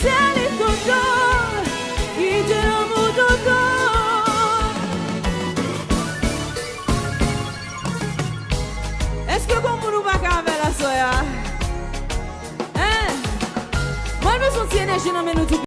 Tell it to God, he did a move to God. Est-ce que comme nous va faire la soya? Hein? Moi, nous sommes énergie dans nous tout.